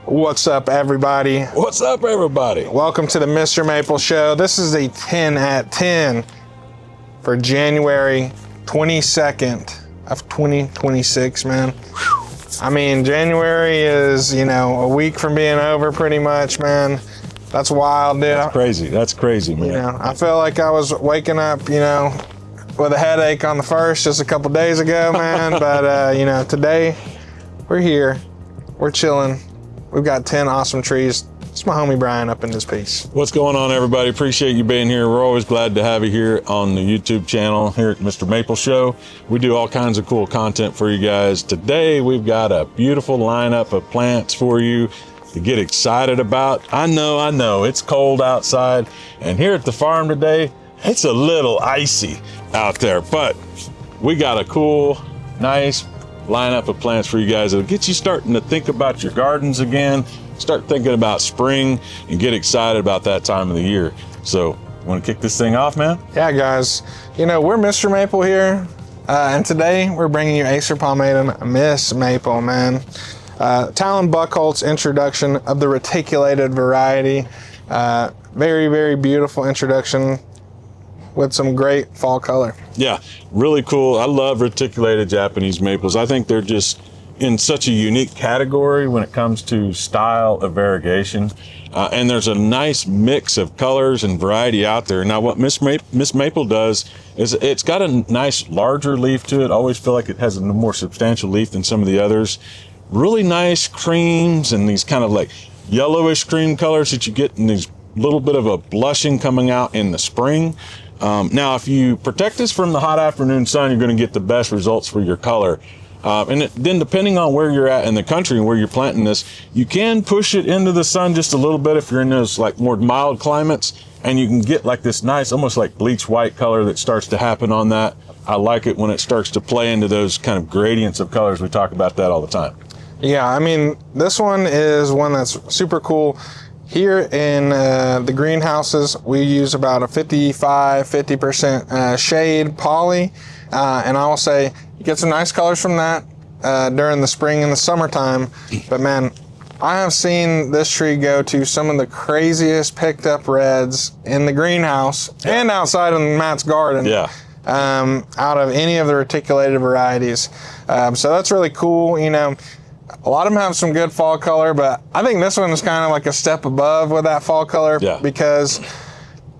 What's up, everybody? What's up, everybody? Welcome to the MrMaple Show. This is a 10 at 10 for January 22nd of 2026, man. I mean, January is, a week from being over pretty much, man. That's wild, dude. That's crazy. That's crazy, man. I feel like I was waking up, with a headache on the 1st just a couple days ago, man. But, today we're here. We're chilling. We've got 10 awesome trees. It's my homie Brian up in this piece. What's going on, everybody? Appreciate you being here. We're always glad to have you here on the YouTube channel here at MrMaple Show. We do all kinds of cool content for you guys. Today, we've got a beautiful lineup of plants for you to get excited about. I know, it's cold outside. And here at the farm today, it's a little icy out there. But we got a cool, nice lineup of plants for you guys that'll get you starting to think about your gardens again, start thinking about spring, and get excited about that time of the year. So, want to kick this thing off, man? Yeah, guys. We're MrMaple here, and today we're bringing you Acer Palmatum MrMaple, man. Talon Buchholz's introduction of the reticulated variety. Very, very beautiful introduction with some great fall color. Yeah, really cool. I love reticulated Japanese maples. I think they're just in such a unique category when it comes to style of variegation. And there's a nice mix of colors and variety out there. Now, what MrMaple does is it's got a nice larger leaf to it. I always feel like it has a more substantial leaf than some of the others. Really nice creams and these kind of like yellowish cream colors that you get in these little bit of a blushing coming out in the spring. Now, if you protect this from the hot afternoon sun, you're going to get the best results for your color. Then depending on where you're at in the country and where you're planting this, you can push it into the sun just a little bit if you're in those like more mild climates, and you can get like this nice, almost like bleach white color that starts to happen on that. I like it when it starts to play into those kind of gradients of colors. We talk about that all the time. Yeah, I mean, this one is one that's super cool. Here in the greenhouses, we use about a 50% shade poly, and I will say you get some nice colors from that during the spring and the summertime. But man, I have seen this tree go to some of the craziest picked up reds in the greenhouse and outside in Matt's garden. Yeah. Out of any of the reticulated varieties. So that's really cool. A lot of them have some good fall color, but I think this one is kind of like a step above with that fall color because,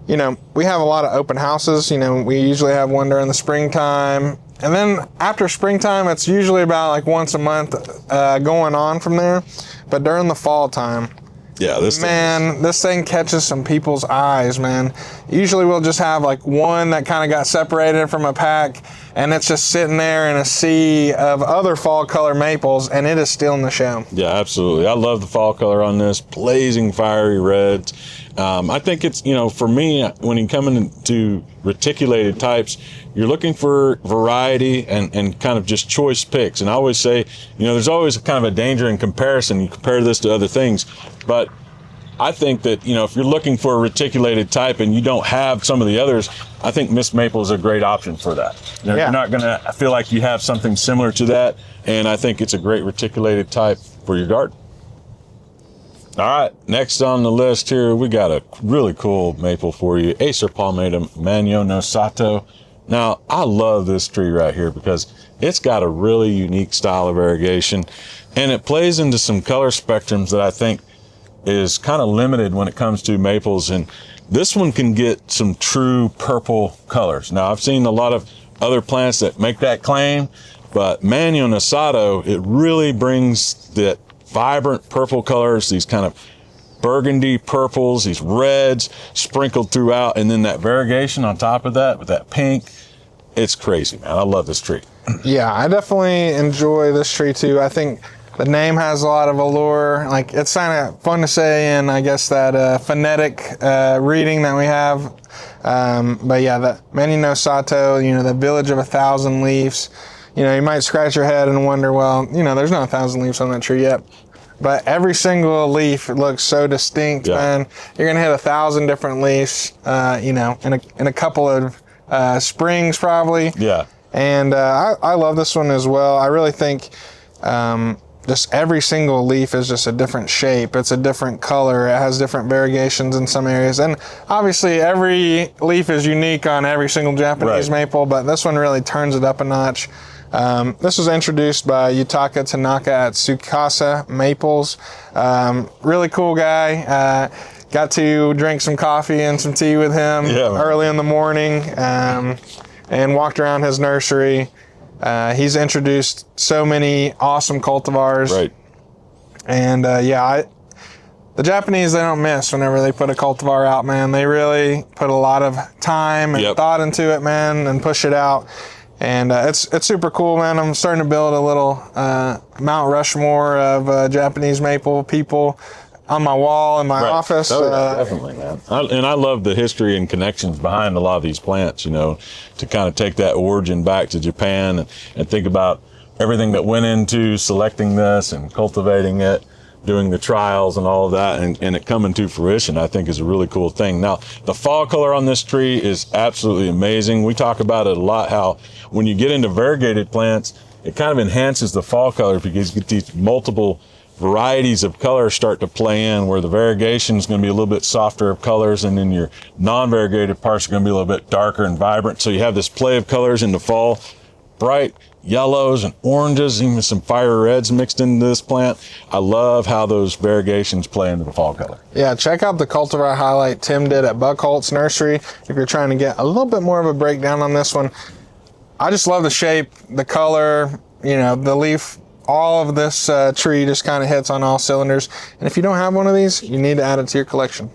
we have a lot of open houses. We usually have one during the springtime. And then after springtime, it's usually about like once a month going on from there. But during the fall time, this thing catches some people's eyes, man. Usually we'll just have like one that kind of got separated from a pack, and it's just sitting there in a sea of other fall color maples, and it is still in the show. Yeah, absolutely. I love the fall color on this, blazing fiery reds. I think it's, for me, when you come into reticulated types, you're looking for variety and kind of just choice picks. And I always say, there's always kind of a danger in comparison. You compare this to other things. But I think that, if you're looking for a reticulated type and you don't have some of the others, I think MrMaple is a great option for that. You're not going to feel like you have something similar to that. And I think it's a great reticulated type for your garden. All right, next on the list here, we got a really cool maple for you, Acer Palmatum Manyo no Sato. Now, I love this tree right here because it's got a really unique style of variegation, and it plays into some color spectrums that I think is kind of limited when it comes to maples, and this one can get some true purple colors. Now, I've seen a lot of other plants that make that claim, but Manyo no Sato, it really brings that vibrant purple colors, these kind of burgundy purples, these reds sprinkled throughout, and then that variegation on top of that with that pink. It's crazy, man. I love this tree. Yeah, I definitely enjoy this tree too. I think the name has a lot of allure. Like, it's kind of fun to say in, I guess, that phonetic reading that we have. But yeah, the Manyo no Sato, the village of 1,000 leaves. You might scratch your head and wonder, well, there's not 1,000 leaves on that tree yet. But every single leaf looks so distinct, man. You're gonna hit 1,000 different leaves, in a couple of springs probably. Yeah. And I love this one as well. I really think just every single leaf is just a different shape. It's a different color. It has different variegations in some areas. And obviously every leaf is unique on every single Japanese maple, but this one really turns it up a notch. This was introduced by Yutaka Tanaka at Tsukasa Maples. Really cool guy. Got to drink some coffee and some tea with him early in the morning, and walked around his nursery. He's introduced so many awesome cultivars. Right. And the Japanese, they don't miss whenever they put a cultivar out, man. They really put a lot of time and thought into it, man, and push it out. And it's super cool, man. I'm starting to build a little Mount Rushmore of Japanese maple people on my wall in my office. Oh, definitely, man. And I love the history and connections behind a lot of these plants, you know, to kind of take that origin back to Japan and think about everything that went into selecting this and cultivating it, doing the trials and all of that, and it coming to fruition, I think is a really cool thing. Now, the fall color on this tree is absolutely amazing. We talk about it a lot, how when you get into variegated plants, it kind of enhances the fall color because you get these multiple varieties of color start to play in, where the variegation is going to be a little bit softer of colors, and then your non-variegated parts are going to be a little bit darker and vibrant. So you have this play of colors in the fall, bright yellows and oranges, even some fire reds mixed into this plant. I love how those variegations play into the fall color. Yeah, check out the cultivar highlight Tim did at Buckholt's Nursery if you're trying to get a little bit more of a breakdown on this one. I just love the shape, the color, you know, the leaf. All of this tree just kind of hits on all cylinders. And if you don't have one of these, you need to add it to your collection.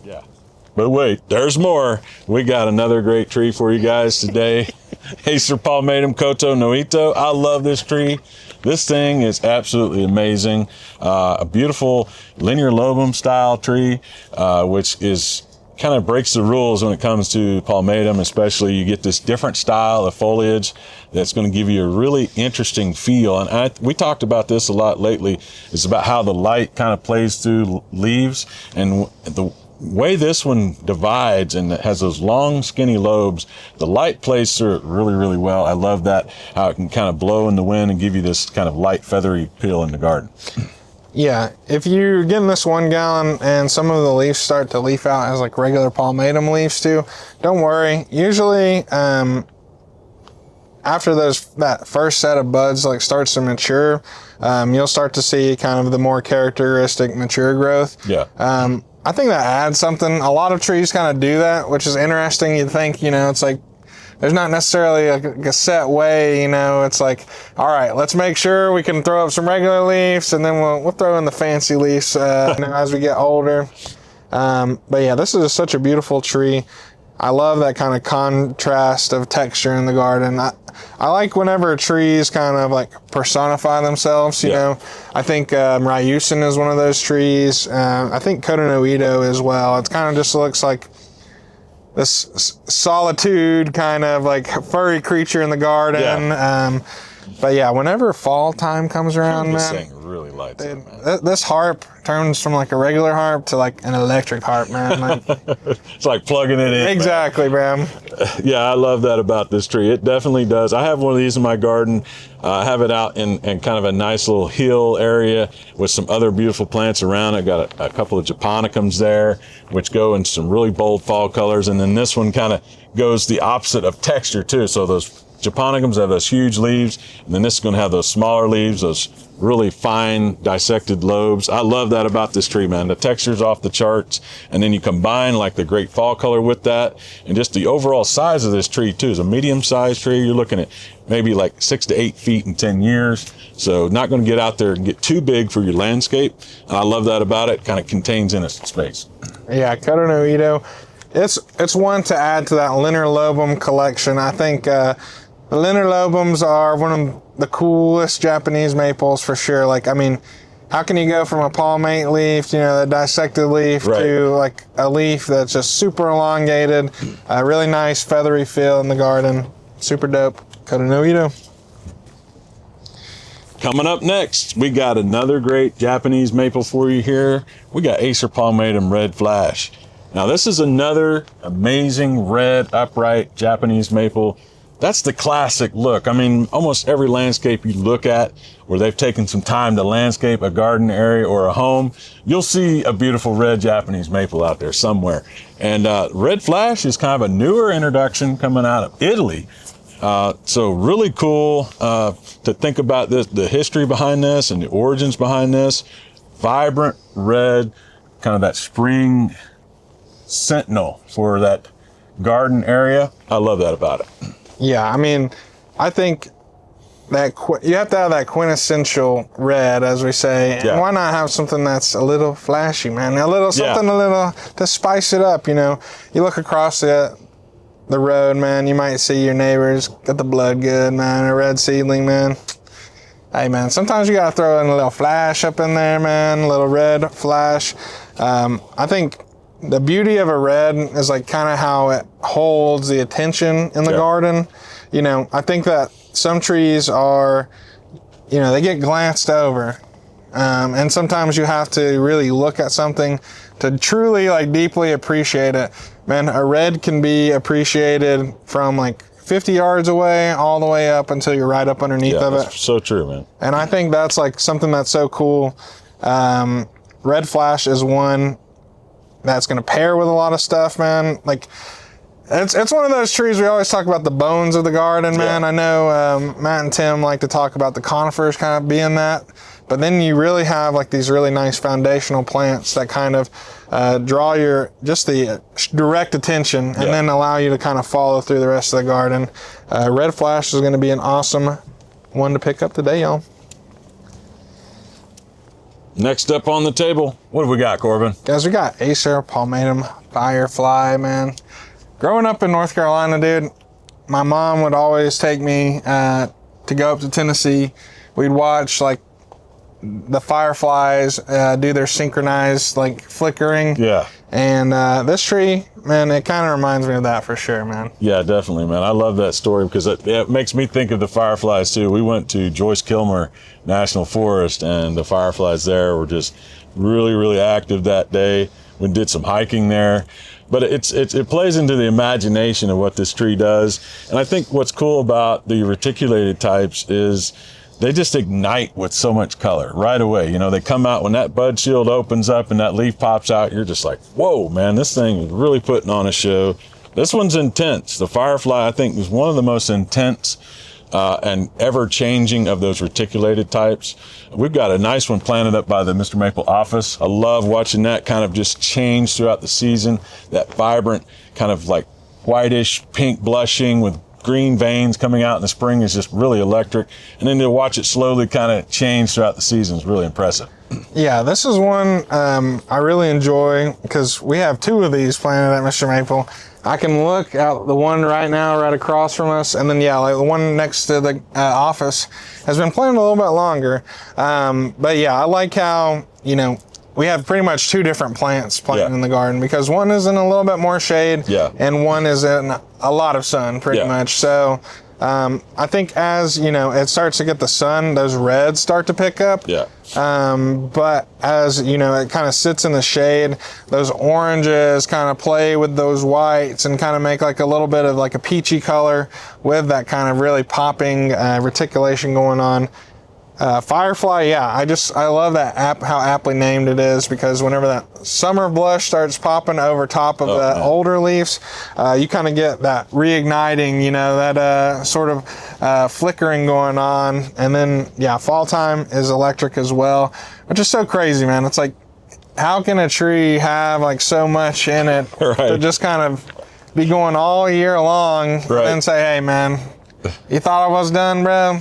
Yeah. But wait, there's more. We got another great tree for you guys today. Acer Palmatum Koto-no-ito. I love this tree. This thing is absolutely amazing. A beautiful linear lobum style tree, which is kind of breaks the rules when it comes to palmatum, especially. You get this different style of foliage that's going to give you a really interesting feel. And we talked about this a lot lately. It's about how the light kind of plays through leaves, and the way this one divides and it has those long skinny lobes, the light plays through it really, really well. I love that, how it can kind of blow in the wind and give you this kind of light feathery feel in the garden. Yeah, if you're getting this 1 gallon and some of the leaves start to leaf out as like regular palmatum leaves too, don't worry. Usually, after that first set of buds like starts to mature, you'll start to see kind of the more characteristic mature growth. Yeah. I think that adds something. A lot of trees kind of do that, which is interesting. You'd think, you know, it's like, there's not necessarily a set way, you know. It's like, all right, let's make sure we can throw up some regular leaves, and then we'll throw in the fancy leaves as we get older. But yeah, this is such a beautiful tree. I love that kind of contrast of texture in the garden. I like whenever trees kind of like personify themselves, you know. I think Ryusen is one of those trees. I think Koto-no-ito as well. It kind of just looks like this solitude kind of like furry creature in the garden. Yeah. But yeah, whenever fall time comes around, this man, thing really lights up, man. This harp turns from like a regular harp to like an electric harp, man. Like, it's like plugging it in. Exactly, man. Yeah, I love that about this tree. It definitely does. I have one of these in my garden. I have it out in kind of a nice little hill area with some other beautiful plants around. I got a couple of japonicums there, which go in some really bold fall colors. And then this one kind of goes the opposite of texture too. So those japonicums have those huge leaves, and then this is going to have those smaller leaves, those really fine dissected lobes. I love that about this tree, man. The texture's off the charts, and then you combine like the great fall color with that, and just the overall size of this tree too is a medium-sized tree. You're looking at maybe like 6 to 8 feet in 10 years. So not going to get out there and get too big for your landscape. And I love that about it. Kind of contains in its space. Yeah, Koto-no-ito. It's one to add to that linear lobum collection. I think the linear lobums are one of the coolest Japanese maples for sure. Like, I mean, how can you go from a palmate leaf, you know, the dissected leaf, to like a leaf that's just super elongated, a really nice feathery feel in the garden. Super dope. Koto-no-ito. Coming up next, we got another great Japanese maple for you here. We got Acer Palmatum Red Flash. Now, this is another amazing red upright Japanese maple. that's the classic look. I mean, almost every landscape you look at where they've taken some time to landscape a garden area or a home, you'll see a beautiful red Japanese maple out there somewhere. And Red Flash is kind of a newer introduction coming out of Italy. So really cool to think about this, the history behind this and the origins behind this. Vibrant red, kind of that spring sentinel for that garden area. I love that about it. Yeah, I mean, I think that you have to have that quintessential red, as we say. And why not have something that's a little flashy, man? A little something, a little to spice it up. You know, you look across the road, man. You might see your neighbors got the blood good, man. A red seedling, man. Hey, man. Sometimes you gotta throw in a little flash up in there, man. A little red flash. I think the beauty of a red is like kind of how it holds the attention in the garden. You know, I think that some trees are, you know, they get glanced over. And sometimes you have to really look at something to truly like deeply appreciate it. Man, a red can be appreciated from like 50 yards away all the way up until you're right up underneath of it. So true, man. And I think that's like something that's so cool. Red Flash is one that's going to pair with a lot of stuff, man. Like, it's one of those trees we always talk about the bones of the garden, man. I know Matt and Tim like to talk about the conifers kind of being that. But then you really have like these really nice foundational plants that kind of draw your, just the direct attention and then allow you to kind of follow through the rest of the garden. Red Flash is going to be an awesome one to pick up today, y'all. Next up on the table, what have we got, Corbin? Guys, we got Acer, Palmatum, Firefly, man. Growing up in North Carolina, dude, my mom would always take me to go up to Tennessee. We'd watch like the fireflies do their synchronized like flickering. Yeah. And this tree, man, it kind of reminds me of that for sure, man. Yeah, definitely, man. I love that story because it makes me think of the fireflies too. We went to Joyce Kilmer National Forest and the fireflies there were just really, really active that day. We did some hiking there. But it plays into the imagination of what this tree does. And I think what's cool about the reticulated types is they just ignite with so much color right away. You know, they come out when that bud shield opens up and that leaf pops out, you're just like, whoa, man, this thing is really putting on a show. This one's intense. The Firefly, I think, is one of the most intense and ever-changing of those reticulated types. We've got a nice one planted up by the MrMaple office. I love watching that kind of just change throughout the season. That vibrant kind of like whitish pink blushing with green veins coming out in the spring is just really electric. And then to watch it slowly kind of change throughout the season is really impressive. Yeah, this is one I really enjoy because we have two of these planted at MrMaple. I can look out the one right now right across from us, and then like the one next to the office has been planted a little bit longer. But yeah, I like how, you know, we have pretty much two different plants planted in the garden because one is in a little bit more shade and one is in a lot of sun pretty much. So I think as, you know, it starts to get the sun, those reds start to pick up. But as, you know, it kind of sits in the shade, those oranges kind of play with those whites and kind of make like a little bit of like a peachy color with that kind of really popping reticulation going on. Firefly, I love that how aptly named it is because whenever that summer blush starts popping over top of the older leaves, you kind of get that reigniting, you know, that sort of flickering going on. And then, fall time is electric as well, which is so crazy, man. It's like, how can a tree have like so much in it to just kind of be going all year long and then say, hey, man, you thought I was done, bro?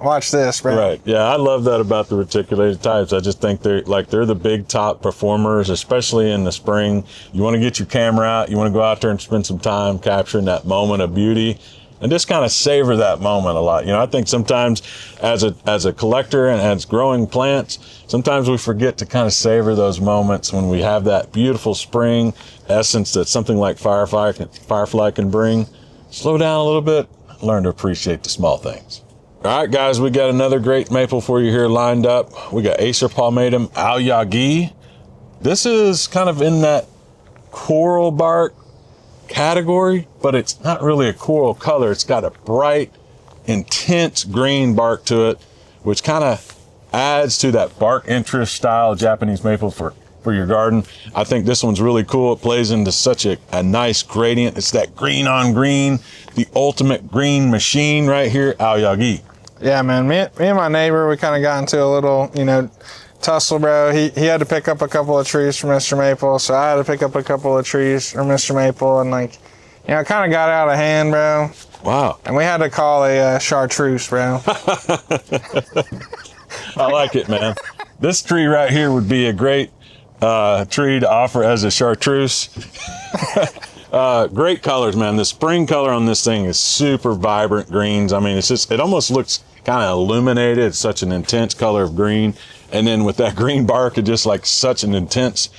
Watch this, bro. Right. Yeah, I love that about the reticulated types. I just think they're the big top performers, especially in the spring. You want to get your camera out. You want to go out there and spend some time capturing that moment of beauty and just kind of savor that moment a lot. You know, I think sometimes as a collector and as growing plants, sometimes we forget to kind of savor those moments when we have that beautiful spring essence that something like Firefly can bring. Slow down a little bit, learn to appreciate the small things. All right, guys, we got another great maple for you here lined up. We got Acer Palmatum Aoyagi. This is kind of in that coral bark category, but it's not really a coral color. It's got a bright, intense green bark to it, which kind of adds to that bark interest style Japanese maple for your garden. I think this one's really cool. It plays into such a nice gradient. It's that green on green, the ultimate green machine right here, Aoyagi. Yeah, man. Me and my neighbor, we kind of got into a little, tussle, bro. He had to pick up a couple of trees from MrMaple, so I had to pick up a couple of trees from MrMaple, and it kind of got out of hand, bro. Wow. And we had to call a chartreuse, bro. I like it, man. This tree right here would be a great tree to offer as a chartreuse. Great colors, man. The spring color on this thing is super vibrant greens. I mean, it almost looks kind of illuminated. It's such an intense color of green. And then with that green bark, it's just like such an intense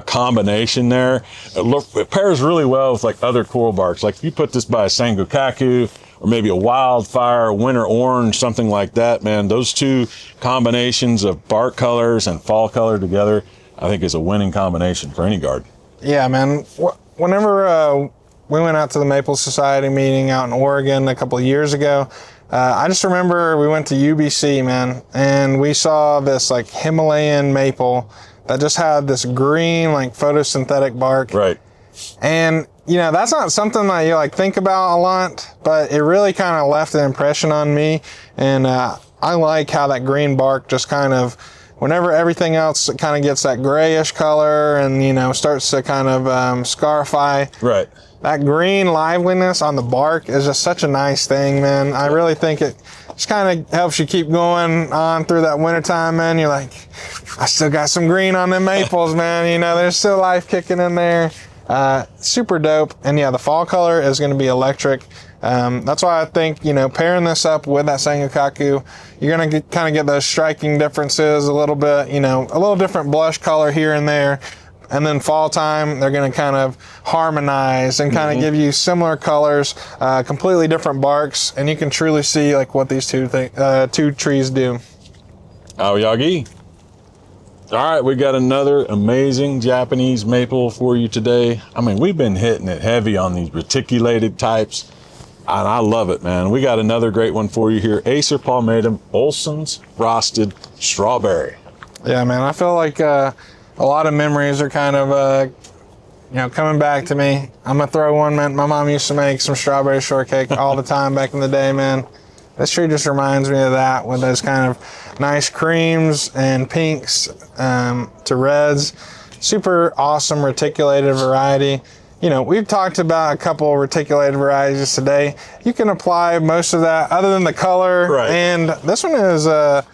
combination there. It pairs really well with like other coral barks. Like if you put this by a sangokaku or maybe a wildfire, winter orange, something like that, man, those two combinations of bark colors and fall color together, I think is a winning combination for any garden. Yeah, man. Whenever we went out to the Maple Society meeting out in Oregon a couple of years ago, I just remember we went to UBC, man, and we saw this like Himalayan maple that just had this green like photosynthetic bark. Right. And that's not something that you like think about a lot, but it really kind of left an impression on me. And I like how that green bark just kind of, whenever everything else kind of gets that grayish color and starts to kind of scarify. Right. That green liveliness on the bark is just such a nice thing, man. I really think it just kind of helps you keep going on through that wintertime, man. You're like, I still got some green on them maples, man. There's still life kicking in there. Super dope. And yeah, the fall color is going to be electric. That's why I think, pairing this up with that sangokaku, you're going to kind of get those striking differences a little bit, a little different blush color here and there. And then fall time, they're going to kind of harmonize and kind of give you similar colors, completely different barks, and you can truly see like what these two trees do. Aoyagi. All right, we got another amazing Japanese maple for you today. I mean, we've been hitting it heavy on these reticulated types, and I love it, man. We got another great one for you here. Acer Palmatum Olsen's Frosted Strawberry. Yeah, man, I feel like a lot of memories are kind of, coming back to me. I'm going to throw one, man. My mom used to make some strawberry shortcake all the time back in the day, man. This tree just reminds me of that, with those kind of nice creams and pinks to reds. Super awesome reticulated variety. We've talked about a couple of reticulated varieties today. You can apply most of that other than the color. Right. And this one is a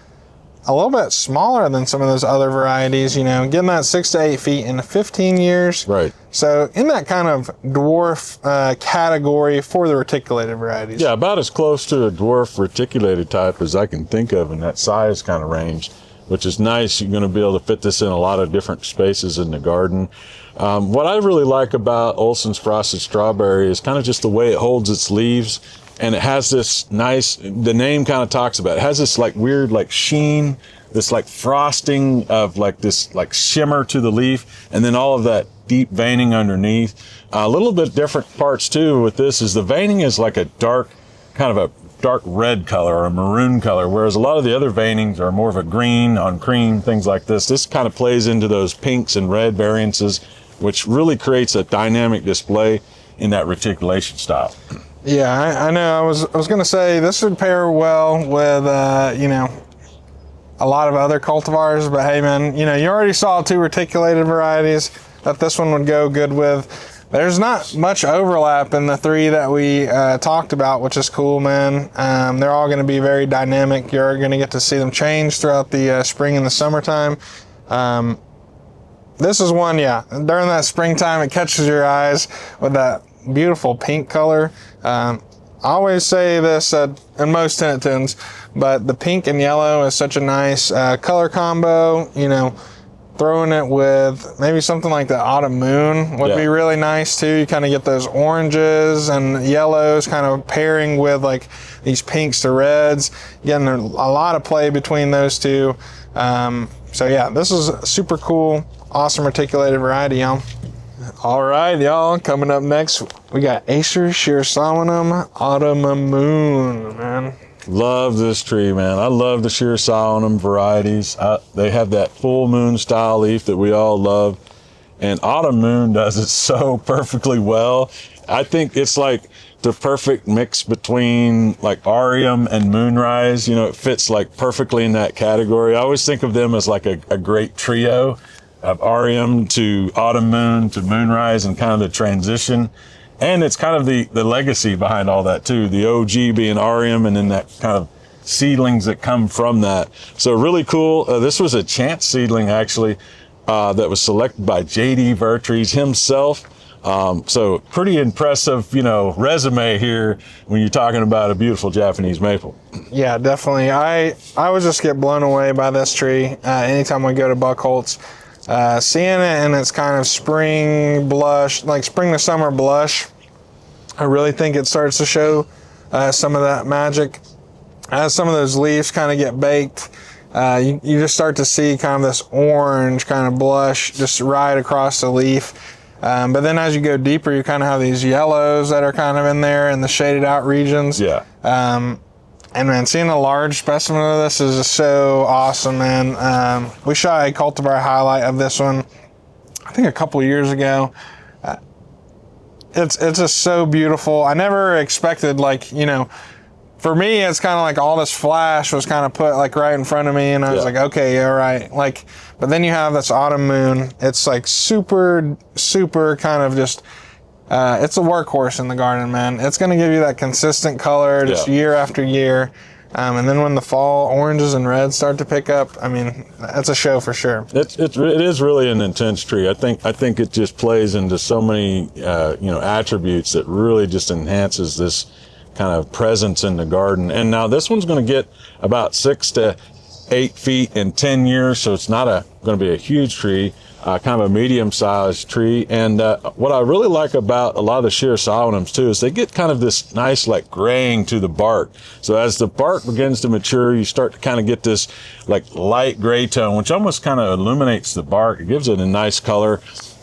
little bit smaller than some of those other varieties, getting that 6 to 8 feet in 15 years. Right. So in that kind of dwarf category for the reticulated varieties. Yeah, about as close to a dwarf reticulated type as I can think of in that size kind of range, which is nice. You're going to be able to fit this in a lot of different spaces in the garden. What I really like about Olsen's Frosted Strawberry is kind of just the way it holds its leaves. And it has this nice, the name kind of talks about it, has this like weird like sheen, this like frosting of like this like shimmer to the leaf, and then all of that deep veining underneath. A little bit different parts too with this is the veining is like a dark, kind of a dark red color or a maroon color, whereas a lot of the other veinings are more of a green on cream, things like this. This kind of plays into those pinks and red variances, which really creates a dynamic display in that reticulation style. Yeah, I know. I was going to say this would pair well with, a lot of other cultivars, but hey, man, you already saw 2 reticulated varieties that this one would go good with. There's not much overlap in the 3 that we talked about, which is cool, man. They're all going to be very dynamic. You're going to get to see them change throughout the spring and the summertime. This is one, yeah, during that springtime, it catches your eyes with that beautiful pink color. I always say this in most tenant tins, but the pink and yellow is such a nice color combo. Throwing it with maybe something like the autumn moon would be really nice too. You kind of get those oranges and yellows kind of pairing with like these pinks to reds, getting a lot of play between those two. So yeah, this is a super cool, awesome reticulated variety, y'all. All right, y'all. Coming up next, we got Acer shirasawanum autumn moon, man. Love this tree, man. I love the shirasawanum varieties. They have that full moon style leaf that we all love. And autumn moon does it so perfectly well. I think it's like the perfect mix between like Arium and Moonrise. You know, it fits like perfectly in that category. I always think of them as like a great trio of Arium to Autumn Moon to Moonrise, and kind of the transition. And it's kind of the legacy behind all that too. The OG being Arium, and then that kind of seedlings that come from that. So really cool. This was a chance seedling actually that was selected by J.D. Vertrees himself. So pretty impressive, you know, resume here when you're talking about a beautiful Japanese maple. Yeah, definitely. I would just get blown away by this tree anytime we go to Buckholz. Seeing it in its kind of spring blush, like spring to summer blush, I really think it starts to show some of that magic. As some of those leaves kind of get baked, you just start to see kind of this orange kind of blush just right across the leaf. But then as you go deeper, you kind of have these yellows that are kind of in there in the shaded out regions. Yeah. And man, seeing a large specimen of this is just so awesome, man. We shot a cultivar highlight of this one, I think a couple years ago. It's just so beautiful. I never expected, like, you know, for me, it's kind of like all this flash was kind of put like right in front of me, and I was like, okay, all right. Like, but then you have this autumn moon. It's like super, super kind of just, it's a workhorse in the garden, man. It's going to give you that consistent color just year after year. And then when the fall oranges and reds start to pick up, I mean, that's a show for sure. It is really an intense tree. I think it just plays into so many, attributes that really just enhances this kind of presence in the garden. And now this one's going to get about 6 to 8 feet in 10 years. So it's not going to be a huge tree. Kind of a medium-sized tree. And what I really like about a lot of the shirasawanums too is they get kind of this nice like graying to the bark. So as the bark begins to mature, you start to kind of get this like light gray tone, which almost kind of illuminates the bark. It gives it a nice color.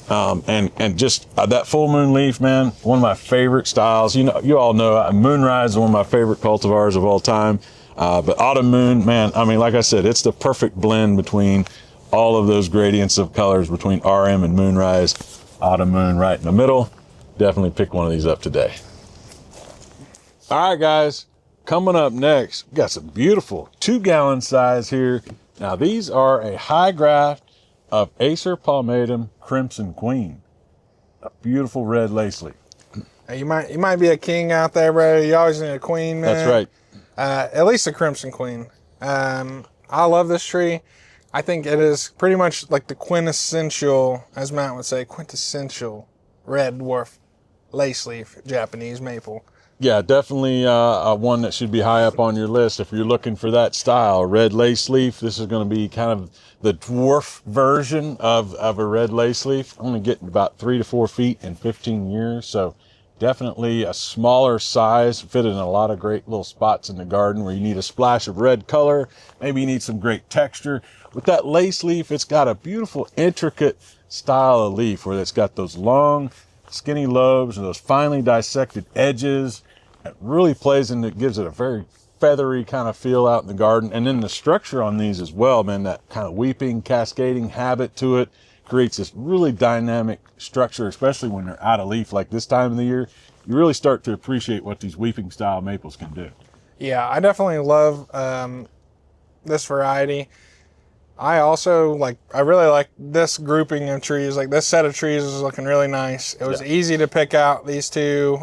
And just that full moon leaf, man, one of my favorite styles. You all know Moonrise is one of my favorite cultivars of all time. But Autumn Moon, man, I mean, like I said, it's the perfect blend between all of those gradients of colors between RM and Moonrise. Autumn Moon right in the middle. Definitely pick one of these up today. All right, guys, coming up next, we got some beautiful 2-gallon size here. Now, these are a high graft of Acer Palmatum Crimson Queen. A beautiful red lace leaf. You might be a king out there, bro. You always need a queen, man. That's right. At least a Crimson Queen. I love this tree. I think it is pretty much like the quintessential, as Matt would say, quintessential red dwarf lace leaf Japanese maple. Yeah, definitely one that should be high up on your list if you're looking for that style. Red lace leaf, this is going to be kind of the dwarf version of a red lace leaf. Only getting about 3 to 4 feet in 15 years, so definitely a smaller size, fit in a lot of great little spots in the garden where you need a splash of red color. Maybe you need some great texture. With that lace leaf, it's got a beautiful, intricate style of leaf where it's got those long, skinny lobes and those finely dissected edges. It really plays in, it gives it a very feathery kind of feel out in the garden. And then the structure on these as well, man, that kind of weeping, cascading habit to it creates this really dynamic structure, especially when they're out of leaf like this time of the year. You really start to appreciate what these weeping style maples can do. Yeah, I definitely love this variety. I really like this grouping of trees. Like this set of trees is looking really nice. It was easy to pick out these two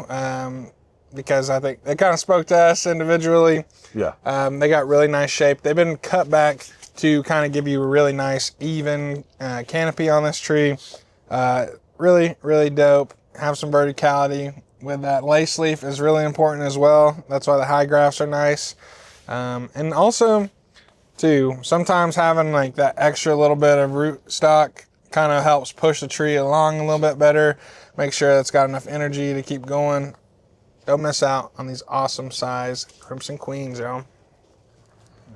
because I think they kind of spoke to us individually. Yeah. They got really nice shape. They've been cut back to kind of give you a really nice, even canopy on this tree. Really, really dope. Have some verticality with that lace leaf is really important as well. That's why the high grafts are nice. And also, too, sometimes having like that extra little bit of root stock kind of helps push the tree along a little bit better. Make sure it's got enough energy to keep going. Don't miss out on these awesome size Crimson Queens, yo.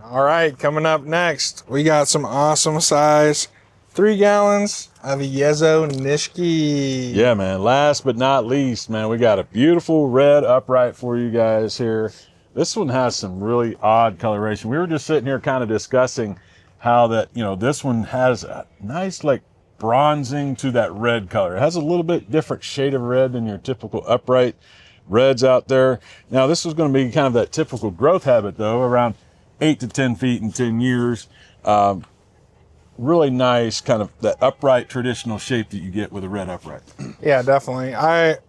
All right, coming up next, we got some awesome size 3 gallons of Yezo nishiki. Yeah, man. Last but not least, man, we got a beautiful red upright for you guys here. This one has some really odd coloration. We were just sitting here kind of discussing how that, you know, this one has a nice like bronzing to that red color. It has a little bit different shade of red than your typical upright reds out there. Now, this was going to be kind of that typical growth habit, though, around 8 to 10 feet in 10 years. Really nice, kind of that upright traditional shape that you get with a red upright. Yeah, definitely.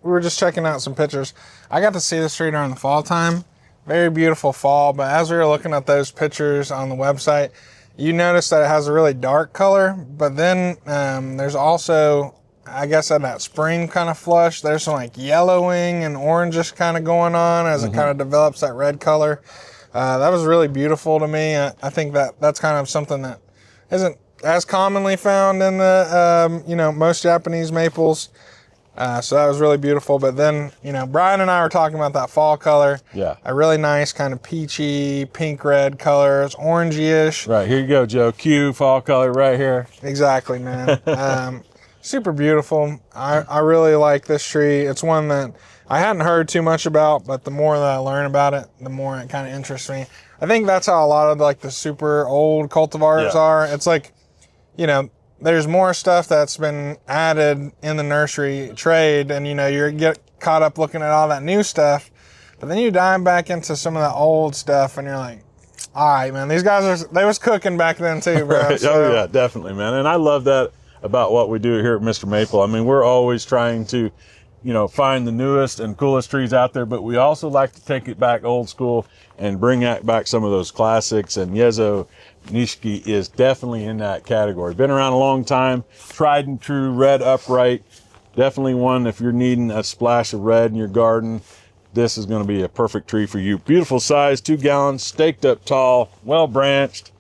We were just checking out some pictures. I got to see this tree during the fall time. Very beautiful fall, but as we were looking at those pictures on the website, you notice that it has a really dark color, but then there's also, I guess at that spring kind of flush, there's some like yellowing and orangish kind of going on as it kind of develops that red color. That was really beautiful to me. I think that's kind of something that isn't as commonly found in the, most Japanese maples. So that was really beautiful. But then, Brian and I were talking about that fall color. Yeah. A really nice kind of peachy, pink-red color. It's orangey-ish. Right, here you go, Joe. Q fall color right here. Exactly, man. Super beautiful. I really like this tree. It's one that I hadn't heard too much about, but the more that I learn about it, the more it kind of interests me. I think that's how a lot of like the super old cultivars are. It's like, there's more stuff that's been added in the nursery trade, and you get caught up looking at all that new stuff, but then you dive back into some of the old stuff, and you're like, all right, man, these guys they was cooking back then too, bro. Right. So, oh yeah, definitely, man. And I love that about what we do here at Mr. Maple. I mean, we're always trying to, find the newest and coolest trees out there, but we also like to take it back old school and bring back some of those classics. And Yezo nishiki is definitely in that category. Been around a long time, tried and true, red upright. Definitely one if you're needing a splash of red in your garden. This is going to be a perfect tree for you. Beautiful size, 2 gallons, staked up tall, well branched.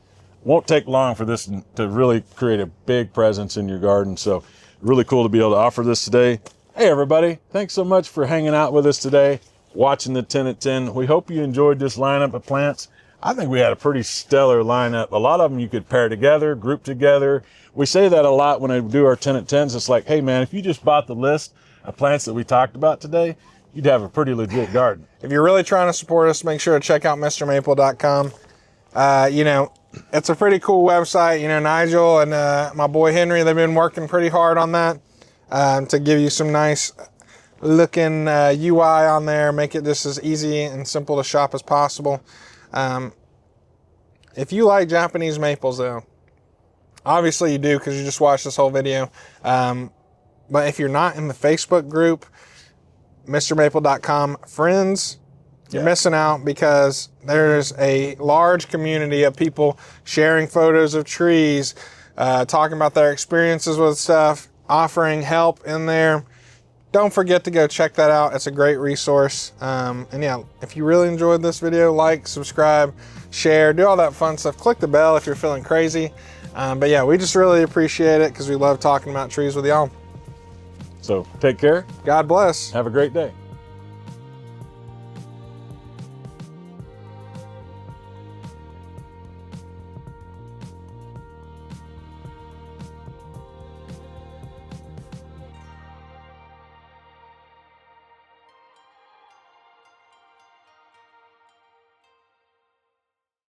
Won't take long for this to really create a big presence in your garden. So really cool to be able to offer this today. Hey everybody, thanks so much for hanging out with us today, watching the 10 at 10. We hope you enjoyed this lineup of plants. I think we had a pretty stellar lineup. A lot of them you could pair together, group together. We say that a lot when I do our 10 at 10s. It's like, hey man, if you just bought the list of plants that we talked about today, you'd have a pretty legit garden. If you're really trying to support us, make sure to check out MrMaple.com. It's a pretty cool website. Nigel and my boy Henry, they've been working pretty hard on that to give you some nice looking UI on there, make it just as easy and simple to shop as possible. If you like Japanese maples, though, obviously you do because you just watched this whole video. But if you're not in the Facebook group, MrMaple.com friends, you're missing out because there's a large community of people sharing photos of trees, talking about their experiences with stuff, offering help in there. Don't forget to go check that out. It's a great resource. And yeah, if you really enjoyed this video, like, subscribe, share, do all that fun stuff. Click the bell if you're feeling crazy. But yeah, we just really appreciate it because we love talking about trees with y'all. So take care. God bless. Have a great day.